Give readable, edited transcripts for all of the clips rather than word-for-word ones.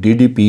DDP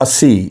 80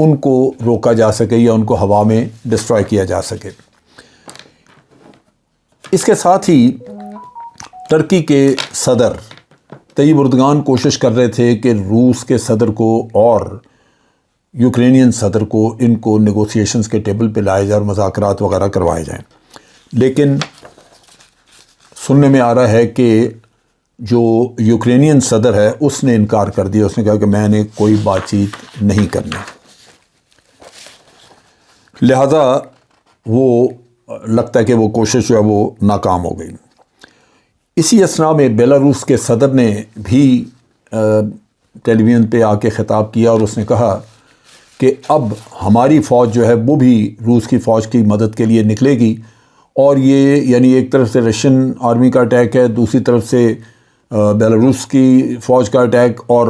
ان کو روکا جا سکے یا ان کو ہوا میں ڈسٹرائے کیا جا سکے۔ اس کے ساتھ ہی ترکی کے صدر طیب اردگان کوشش کر رہے تھے کہ روس کے صدر کو اور یوکرینین صدر کو ان کو نیگوسیشنز کے ٹیبل پہ لائے جائے اور مذاکرات وغیرہ کروائے جائیں، لیکن سننے میں آ رہا ہے کہ جو یوکرینین صدر ہے اس نے انکار کر دیا، اس نے کہا کہ میں نے کوئی بات چیت نہیں کرنی، لہذا وہ لگتا ہے کہ وہ کوشش جو ہے وہ ناکام ہو گئی۔ اسی اثناء میں بیلاروس کے صدر نے بھی ٹیلی ویژن پہ آ کے خطاب کیا اور اس نے کہا کہ اب ہماری فوج جو ہے وہ بھی روس کی فوج کی مدد کے لیے نکلے گی، اور یہ یعنی ایک طرف سے رشین آرمی کا اٹیک ہے، دوسری طرف سے بیلاروس کی فوج کا اٹیک، اور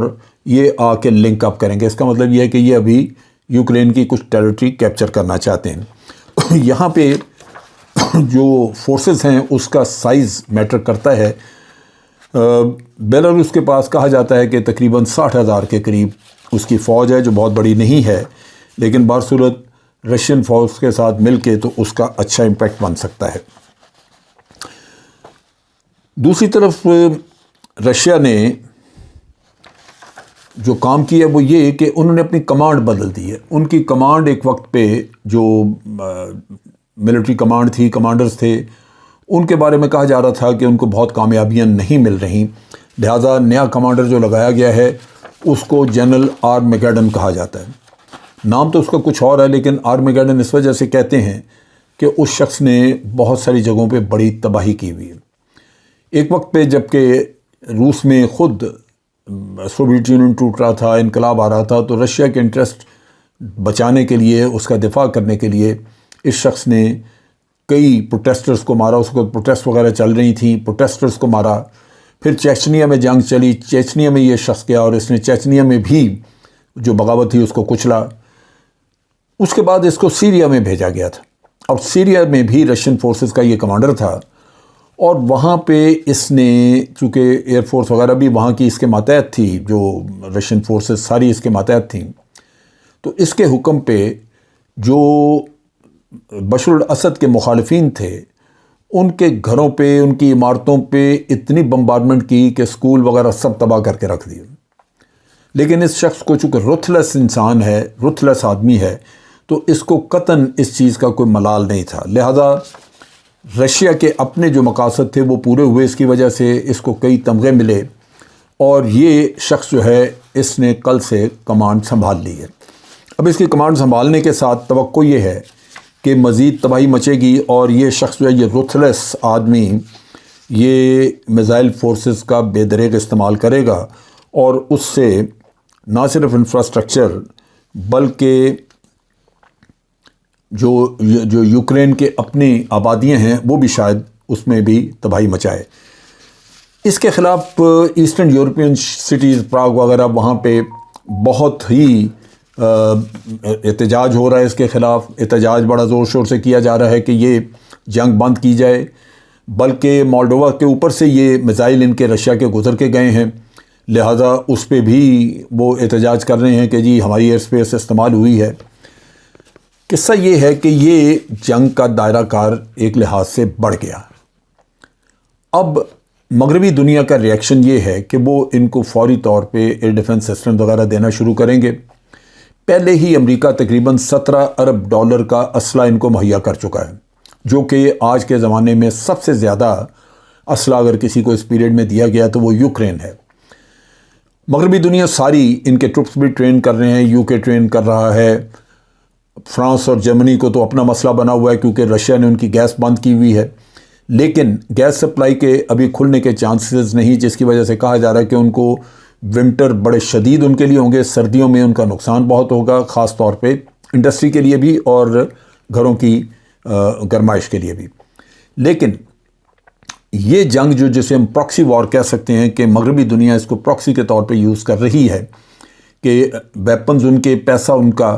یہ آ کے لنک اپ کریں گے۔ اس کا مطلب یہ ہے کہ یہ ابھی یوکرین کی کچھ ٹیریٹری کیپچر کرنا چاہتے ہیں۔ یہاں پہ جو فورسز ہیں اس کا سائز میٹر کرتا ہے۔ بیلاروس کے پاس کہا جاتا ہے کہ تقریباً 60,000 کے قریب اس کی فوج ہے، جو بہت بڑی نہیں ہے، لیکن بصورت رشین فوج کے ساتھ مل کے تو اس کا اچھا امپیکٹ بن سکتا ہے۔ دوسری طرف رشیا نے جو کام کیا وہ یہ کہ انہوں نے اپنی کمانڈ بدل دی ہے۔ ان کی کمانڈ ایک وقت پہ جو ملٹری کمانڈ تھی، کمانڈرز تھے، ان کے بارے میں کہا جا رہا تھا کہ ان کو بہت کامیابیاں نہیں مل رہیں، لہٰذا نیا کمانڈر جو لگایا گیا ہے اس کو جنرل آرمیگیڈن کہا جاتا ہے۔ نام تو اس کا کچھ اور ہے، لیکن آرمیگیڈن اس وجہ سے کہتے ہیں کہ اس شخص نے بہت ساری جگہوں پہ بڑی تباہی کی ہوئی ہے۔ ایک وقت پہ جب کہ روس میں خود سوویت یونین ٹوٹ رہا تھا، انقلاب آ رہا تھا، تو رشیا کے انٹرسٹ بچانے کے لیے، اس کا دفاع کرنے کے لیے اس شخص نے کئی پروٹیسٹرز کو مارا۔ اس کو پروٹیسٹ وغیرہ چل رہی تھیں، پروٹیسٹرز کو مارا۔ پھر چیچنیا میں جنگ چلی، چیچنیا میں یہ شخص گیا اور اس نے چیچنیا میں بھی جو بغاوت تھی اس کو کچلا۔ اس کے بعد اس کو سیریا میں بھیجا گیا تھا، اور سیریا میں بھی رشین فورسز کا یہ کمانڈر تھا، اور وہاں پہ اس نے، چونکہ ایئر فورس وغیرہ بھی وہاں کی اس کے ماتحت تھی، جو رشین فورسز ساری اس کے ماتحت تھیں، تو اس کے حکم پہ جو بشار الاسد کے مخالفین تھے ان کے گھروں پہ، ان کی عمارتوں پہ اتنی بمبارڈمنٹ کی کہ اسکول وغیرہ سب تباہ کر کے رکھ دیے۔ لیکن اس شخص کو چونکہ رتھلیس انسان ہے، رتھلیس آدمی ہے، تو اس کو قطعاً اس چیز کا کوئی ملال نہیں تھا، لہذا رشیا کے اپنے جو مقاصد تھے وہ پورے ہوئے۔ اس کی وجہ سے اس کو کئی تمغے ملے، اور یہ شخص جو ہے اس نے کل سے کمانڈ سنبھال لی ہے۔ اب اس کی کمانڈ سنبھالنے کے ساتھ توقع یہ ہے کہ مزید تباہی مچے گی، اور یہ شخص جو ہے، یہ رتھلیس آدمی، یہ میزائل فورسز کا بے دریغ استعمال کرے گا، اور اس سے نہ صرف انفراسٹرکچر بلکہ جو یوکرین کے اپنی آبادیاں ہیں وہ بھی شاید اس میں بھی تباہی مچائے۔ اس کے خلاف ایسٹرن یورپین سٹیز، پراگ وغیرہ، وہاں پہ بہت ہی احتجاج ہو رہا ہے اس کے خلاف۔ احتجاج بڑا زور شور سے کیا جا رہا ہے کہ یہ جنگ بند کی جائے، بلکہ مولڈووا کے اوپر سے یہ میزائل ان کے رشیا کے گزر کے گئے ہیں، لہٰذا اس پہ بھی وہ احتجاج کر رہے ہیں کہ جی ہماری ایئر اسپیس استعمال ہوئی ہے۔ قصہ یہ ہے کہ یہ جنگ کا دائرہ کار ایک لحاظ سے بڑھ گیا۔ اب مغربی دنیا کا ریئیکشن یہ ہے کہ وہ ان کو فوری طور پہ ایئر ڈیفنس سسٹم وغیرہ دینا شروع کریں گے۔ پہلے ہی امریکہ تقریباً $17 ارب کا اسلحہ ان کو مہیا کر چکا ہے، جو کہ آج کے زمانے میں سب سے زیادہ اسلحہ اگر کسی کو اس پیریڈ میں دیا گیا تو وہ یوکرین ہے۔ مغربی دنیا ساری ان کے ٹروپس بھی ٹرین کر رہے ہیں، یو کے ٹرین کر رہا ہے، فرانس اور جرمنی کو تو اپنا مسئلہ بنا ہوا ہے کیونکہ رشیا نے ان کی گیس بند کی ہوئی ہے، لیکن گیس سپلائی کے ابھی کھلنے کے چانسز نہیں، جس کی وجہ سے کہا جا رہا ہے کہ ان کو ونٹر بڑے شدید ان کے لیے ہوں گے، سردیوں میں ان کا نقصان بہت ہوگا، خاص طور پہ انڈسٹری کے لیے بھی اور گھروں کی گرمائش کے لیے بھی۔ لیکن یہ جنگ جسے ہم پراکسی وار کہہ سکتے ہیں کہ مغربی دنیا اس کو پراکسی کے طور پہ یوز کر رہی ہے کہ ویپنز ان کے، پیسہ ان کا،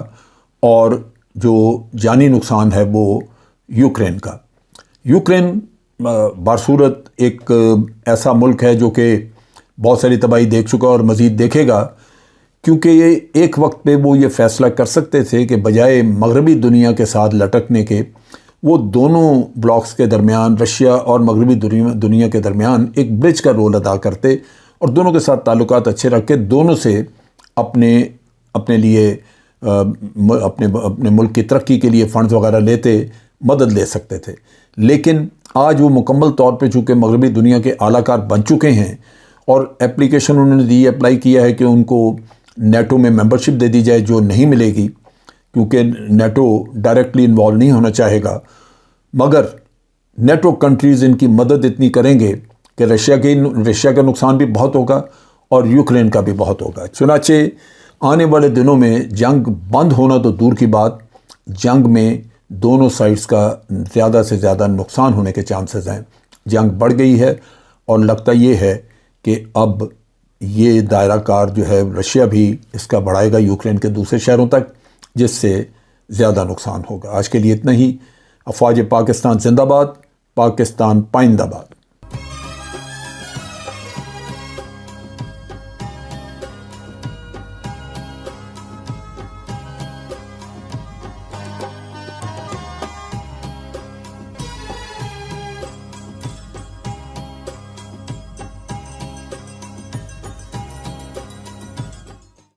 اور جو جانی نقصان ہے وہ یوکرین کا۔ یوکرین بصورت ایک ایسا ملک ہے جو کہ بہت ساری تباہی دیکھ چکا اور مزید دیکھے گا۔ کیونکہ یہ ایک وقت پہ وہ یہ فیصلہ کر سکتے تھے کہ بجائے مغربی دنیا کے ساتھ لٹکنے کے وہ دونوں بلاکس کے درمیان، رشیا اور مغربی دنیا کے درمیان ایک برج کا رول ادا کرتے اور دونوں کے ساتھ تعلقات اچھے رکھ کے دونوں سے اپنے لیے اپنے ملک کی ترقی کے لیے فنڈز وغیرہ لیتے، مدد لے سکتے تھے۔ لیکن آج وہ مکمل طور پہ چونکہ مغربی دنیا کے اعلیٰ کار بن چکے ہیں اور اپلیکیشن انہوں نے دی، اپلائی کیا ہے کہ ان کو نیٹو میں ممبرشپ دے دی جائے، جو نہیں ملے گی کیونکہ نیٹو ڈائریکٹلی انوالو نہیں ہونا چاہے گا، مگر نیٹو کنٹریز ان کی مدد اتنی کریں گے کہ رشیا کا نقصان بھی بہت ہوگا اور یوکرین کا بھی بہت ہوگا۔ چنانچہ آنے والے دنوں میں جنگ بند ہونا تو دور کی بات، جنگ میں دونوں سائڈز کا زیادہ سے زیادہ نقصان ہونے کے چانسز ہیں۔ جنگ بڑھ گئی ہے اور لگتا یہ ہے کہ اب یہ دائرہ کار جو ہے رشیا بھی اس کا بڑھائے گا یوکرین کے دوسرے شہروں تک، جس سے زیادہ نقصان ہوگا۔ آج کے لیے اتنا ہی۔ افواج پاکستان زندہ باد، پاکستان پائندہ باد۔